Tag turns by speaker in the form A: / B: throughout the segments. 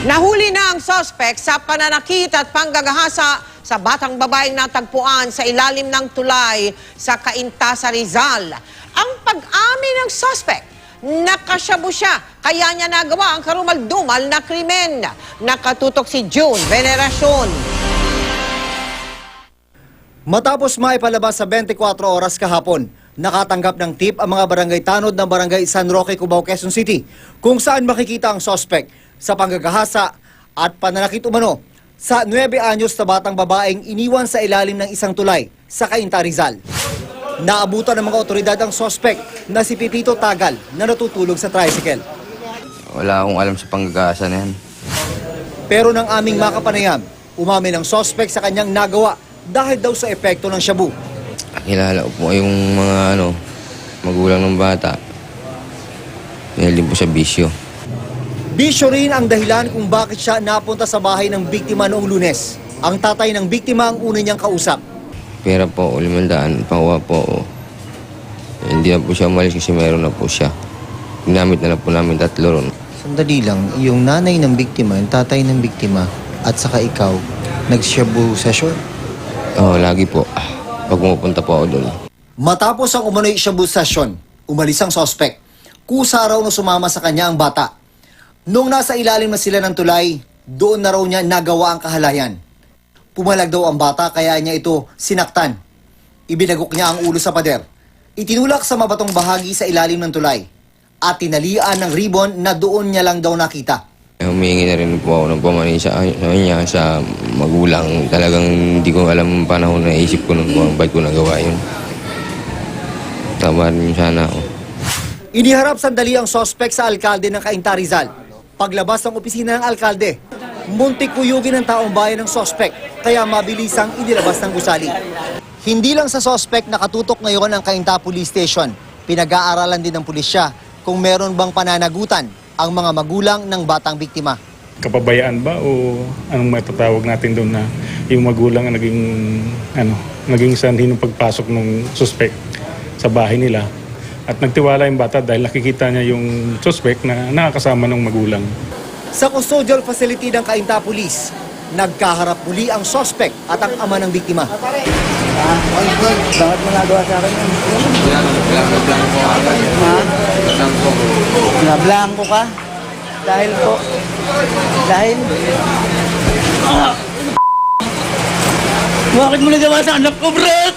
A: Nahuli na ang suspect sa pananakit at panggagahasa sa batang babaeng natagpuan sa ilalim ng tulay sa Cainta sa Rizal. Ang pag-amin ng suspect, nakasyabu siya, kaya niya nagawa ang karumal-dumal na krimen. Nakatutok si June Veneracion.
B: Matapos maipalabas sa 24 oras kahapon, nakatanggap ng tip ang mga barangay tanod ng barangay San Roque, Cubao, Quezon City, kung saan makikita ang suspect sa panggagahasa at pananakit umano sa 9 anyos na batang babaeng iniwan sa ilalim ng isang tulay sa Cainta, Rizal. Naabutan ng mga otoridad ang suspect na si Pipito Tagal na natutulog sa tricycle.
C: Wala akong alam sa panggagahasa na yan.
B: Pero nang aming makapanayam, umamin ang suspect sa kanyang nagawa dahil daw sa epekto ng shabu.
C: Kilala ko po yung mga magulang ng bata. Dahil din po sa bisyo.
B: Bisyo rin ang dahilan kung bakit siya napunta sa bahay ng biktima noong Lunes. Ang tatay ng biktima ang una niyang kausap.
C: Pera po, 500, pakuha po. Hindi na po siya umalis kasi mayroon na po siya. Ginamit na lang po namin 3 ron.
D: Sandali lang, yung nanay ng biktima, yung tatay ng biktima, at saka ikaw, nag-shabu session?
C: Oo, lagi po. Pag pumupunta po ako doon.
B: Matapos ang umano'y shabu session, umalis ang suspect. Kusa raw na sumama sa kanya ang bata. Nung nasa ilalim na sila ng tulay, doon na raw niya nagawa ang kahalayan. Pumalag daw ang bata kaya niya ito sinaktan. Ibinagok niya ang ulo sa pader. Itinulak sa mabatong bahagi sa ilalim ng tulay. At tinalian ng ribbon na doon niya lang daw nakita.
C: Humihingi na rin po ako ng pamanin sa kanya, sa magulang. Talagang hindi ko alam ang panahon na isip ko nung bakit ko nagawa yun. Tama rin sana ako.
B: Iniharap sandali ang suspect sa alkalde ng Cainta, Rizal. Paglabas ng opisina ng alkalde, muntik kuyugin ng taong bayan ng suspect, kaya mabilisang inilabas ng gusali. Hindi lang sa suspect nakatutok ngayon ang Cainta Police Station. Pinag-aaralan din ng pulisya kung meron bang pananagutan ang mga magulang ng batang biktima.
E: Kapabayaan ba o anong matatawag natin doon na yung magulang ang naging sanhi ng pagpasok ng suspect sa bahay nila. At nagtiwala yung bata dahil nakikita niya yung suspect na nakakasama ng magulang.
B: Sa custodial facility ng Cainta Police, nagkaharap muli ang suspect at ang ama ng biktima.
D: Bakit mo nagawa sa akin? Nablanko ka? Dahil po? Dahil? Bakit mo nagawa sa anak ko, Brad?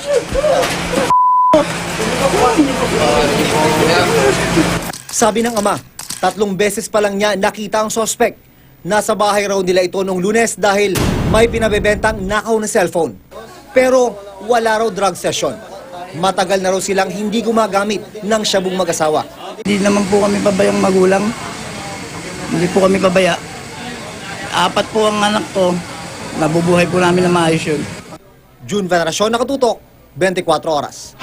B: Sabi ng ama, 3 beses pa lang niya nakita ang suspect. Nasa bahay raw nila ito noong Lunes dahil may pinabebentang nakaw na cellphone. Pero wala raw drug session. Matagal na raw silang hindi gumagamit ng shabung mag-asawa.
F: Hindi naman po kami pabayang magulang. Hindi po kami pabaya. 4 po ang anak ko. Nabubuhay po namin na maayos yun.
B: June Veneracion, nakatutok, 24 oras.